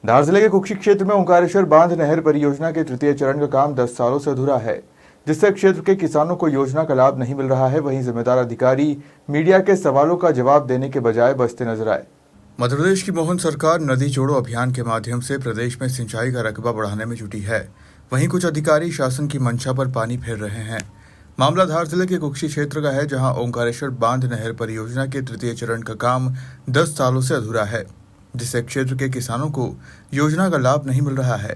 धार जिले के कुक्षी क्षेत्र में ओंकारेश्वर बांध नहर परियोजना के तृतीय चरण का काम 10 सालों से अधूरा है, जिससे क्षेत्र के किसानों को योजना का लाभ नहीं मिल रहा है। वहीं जिम्मेदार अधिकारी मीडिया के सवालों का जवाब देने के बजाय बचते नजर आए। मध्य प्रदेश की मोहन सरकार नदी जोड़ो अभियान के माध्यम से प्रदेश में सिंचाई का रकबा बढ़ाने में जुटी है। वहीं कुछ अधिकारी शासन की मंशा पर पानी फेर रहे हैं। मामला धार जिले के कुक्षी क्षेत्र का है, जहां ओंकारेश्वर बांध नहर परियोजना के तृतीय चरण का काम 10 सालों से अधूरा है, जिससे क्षेत्र के किसानों को योजना का लाभ नहीं मिल रहा है।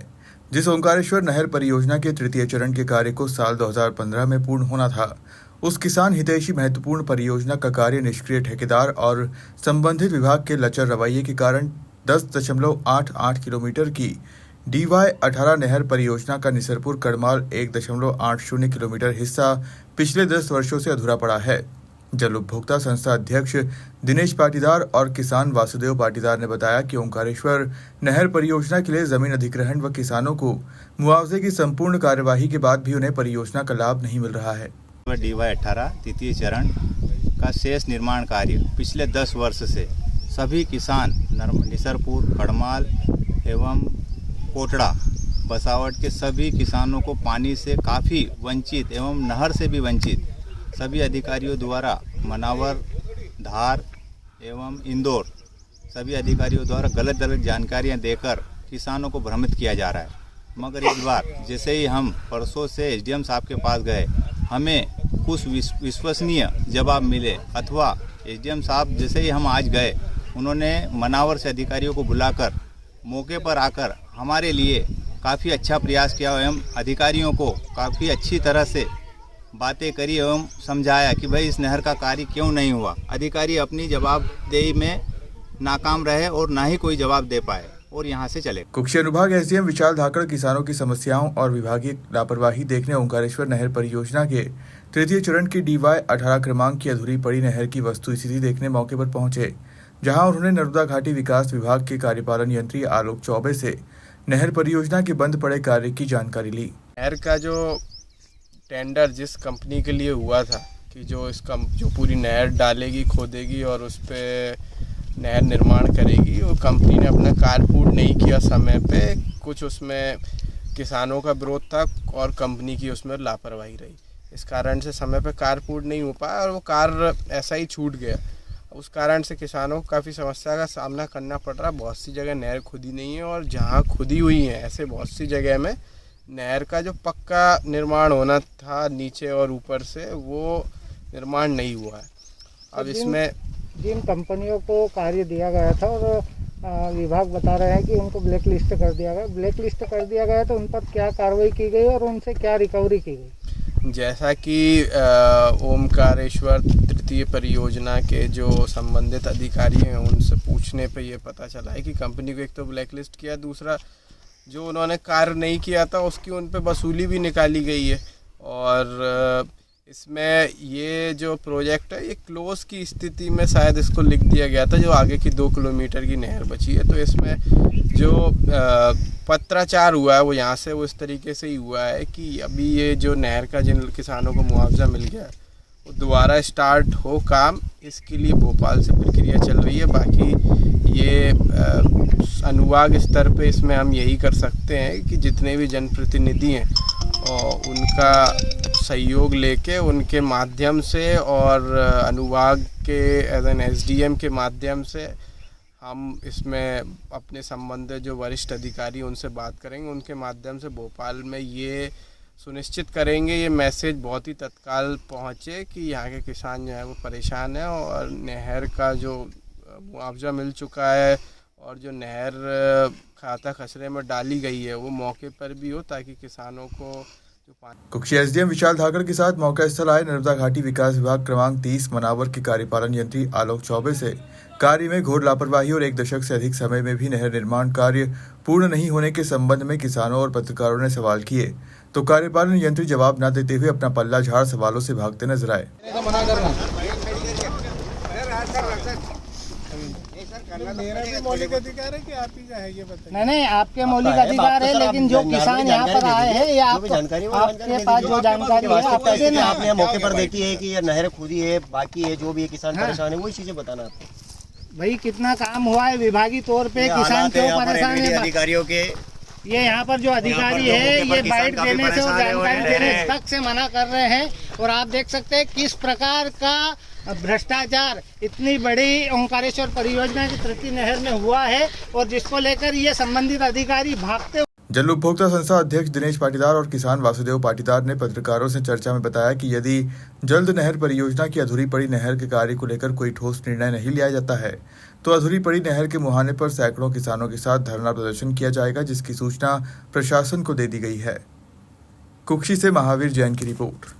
जिस ओंकारेश्वर नहर परियोजना के तृतीय चरण के कार्य को साल 2015 में पूर्ण होना था, उस किसान हितैषी महत्वपूर्ण परियोजना का कार्य निष्क्रिय ठेकेदार और संबंधित विभाग के लचर रवैये के कारण 10.88 किलोमीटर की DY18 नहर परियोजना का निसरपुर कड़माल 1.80 किलोमीटर हिस्सा पिछले 10 वर्षों से अधूरा पड़ा है। जल उपभोक्ता संस्था अध्यक्ष दिनेश पाटीदार और किसान वासुदेव पाटीदार ने बताया कि ओंकारेश्वर नहर परियोजना के लिए जमीन अधिग्रहण व किसानों को मुआवजे की संपूर्ण कार्यवाही के बाद भी उन्हें परियोजना का लाभ नहीं मिल रहा है। DY18 तृतीय चरण का शेष निर्माण कार्य पिछले 10 वर्ष से सभी किसान निसरपुर, कड़माल एवं कोटड़ा, बसावट के सभी किसानों को पानी से काफ़ी वंचित एवं नहर से भी वंचित सभी अधिकारियों द्वारा मनावर, धार एवं इंदौर सभी अधिकारियों द्वारा गलत जानकारियां देकर किसानों को भ्रमित किया जा रहा है। मगर इस बार जैसे ही हम परसों से SDM साहब के पास गए, हमें कुछ विश्वसनीय जवाब मिले, अथवा SDM साहब जैसे ही हम आज गए, उन्होंने मनावर से अधिकारियों को बुलाकर मौके पर आकर हमारे लिए काफ़ी अच्छा प्रयास किया एवं अधिकारियों को काफ़ी अच्छी तरह से बातें करी एवं समझाया कि भाई इस नहर का कार्य क्यों नहीं हुआ। अधिकारी अपनी जवाबदेही में नाकाम रहे और ना ही कोई जवाब दे पाए और यहाँ से चले। कुक्षी अनुभाग SDM विशाल धाकड़ किसानों की समस्याओं और विभागीय लापरवाही देखने ओंकारेश्वर नहर परियोजना के तृतीय चरण की DY18 क्रमांक की अधूरी पड़ी नहर की वस्तुस्थिति देखने मौके पर पहुंचे, जहां उन्होंने नर्मदा घाटी विकास विभाग के कार्यपालन यंत्री आलोक चौबे से नहर परियोजना के बंद पड़े कार्य की जानकारी ली। नहर का जो टेंडर जिस कंपनी के लिए हुआ था कि जो पूरी नहर डालेगी, खोदेगी और उस पर नहर निर्माण करेगी, वो कंपनी ने अपना कार्य पूर्ण नहीं किया समय पे। कुछ उसमें किसानों का विरोध था और कंपनी की उसमें लापरवाही रही। इस कारण से समय पे कार्य पूर्ण नहीं हो पाया और वो कार्य ऐसा ही छूट गया। उस कारण से किसानों को काफ़ी समस्या का सामना करना पड़ रहा। बहुत सी जगह नहर खुदी नहीं है और जहाँ खुदी हुई है ऐसे बहुत सी जगह में नहर का जो पक्का निर्माण होना था नीचे और ऊपर से, वो निर्माण नहीं हुआ है। अब इसमें जिन कंपनियों को कार्य दिया गया था और विभाग बता रहे हैं कि उनको ब्लैक लिस्ट कर दिया गया। ब्लैक लिस्ट कर दिया गया तो उन पर क्या कार्रवाई की गई और उनसे क्या रिकवरी की गई? जैसा कि ओंकारेश्वर तृतीय परियोजना के जो संबंधित अधिकारी हैं उनसे पूछने पे ये पता चला है कि कंपनी को एक तो ब्लैक लिस्ट किया, दूसरा जो उन्होंने कार्य नहीं किया था उसकी उन पे वसूली भी निकाली गई है। और इसमें ये जो प्रोजेक्ट है ये क्लोज की स्थिति में शायद इसको लिख दिया गया था, जो आगे की 2 किलोमीटर की नहर बची है। तो इसमें जो पत्राचार हुआ है वो यहाँ से वो इस तरीके से ही हुआ है कि अभी ये जो नहर का जिन किसानों को मुआवजा मिल गया है वो दोबारा स्टार्ट हो काम, इसके लिए भोपाल से प्रक्रिया चल रही है। बाकी ये अनुभाग स्तर पे इसमें हम यही कर सकते हैं कि जितने भी जनप्रतिनिधि हैं और उनका सहयोग लेके उनके माध्यम से और अनुभाग के एज एन SDM के माध्यम से हम इसमें अपने संबंधित जो वरिष्ठ अधिकारी उनसे बात करेंगे। उनके माध्यम से भोपाल में ये सुनिश्चित करेंगे, ये मैसेज बहुत ही तत्काल पहुँचे कि यहाँ के किसान जो है वो परेशान है और नहर का जो मुआवजा मिल चुका है और जो नहर खाता खसरे में डाली गई है वो मौके पर भी हो, ताकि किसानों को कुक्षी SDM विशाल धाकड़ के साथ मौका स्थल आए नर्मदा घाटी विकास विभाग क्रमांक 30 मनावर के कार्यपालन यंत्री आलोक चौबे से कार्य में घोर लापरवाही और 1 दशक से अधिक समय में भी नहर निर्माण कार्य पूर्ण नहीं होने के संबंध में किसानों और पत्रकारों ने सवाल किए, तो कार्यपालन यंत्री जवाब न देते हुए अपना पल्ला झाड़ सवालों से भागते नजर आए। मेरा भी मौलिक अधिकार है कि आप ही का है ये बताइए। नहीं, आपके मौलिक अधिकार है, लेकिन जो किसान यहाँ पर आए हैं ये आपके पास जो जानकारी है आपने मौके पर देखी है कि ये नहर खुदी है, बाकी है जो भी किसान परेशान है वही चीजें बताना आपको। भाई कितना काम हुआ है विभागीय तौर पे, किसान क्यों परेशान है? अधिकारियों के ये यहाँ पर जो अधिकारी है ये बाइट देने से और जानकारी देने तक से मना कर रहे हैं। और आप देख सकते हैं किस प्रकार का भ्रष्टाचार इतनी बड़ी ओंकारेश्वर परियोजना की तृतीय नहर में हुआ है और जिसको लेकर ये संबंधित अधिकारी भागते। जल उपभोक्ता संस्था अध्यक्ष दिनेश पाटीदार और किसान वासुदेव पाटीदार ने पत्रकारों से चर्चा में बताया कि यदि जल्द नहर परियोजना की अधूरी पड़ी नहर के कार्य को लेकर कोई ठोस निर्णय नहीं लिया जाता है तो अधूरी पड़ी नहर के मुहाने पर सैकड़ों किसानों के साथ धरना प्रदर्शन किया जाएगा, जिसकी सूचना प्रशासन को दे दी गई है। कुक्षी से महावीर जैन की रिपोर्ट।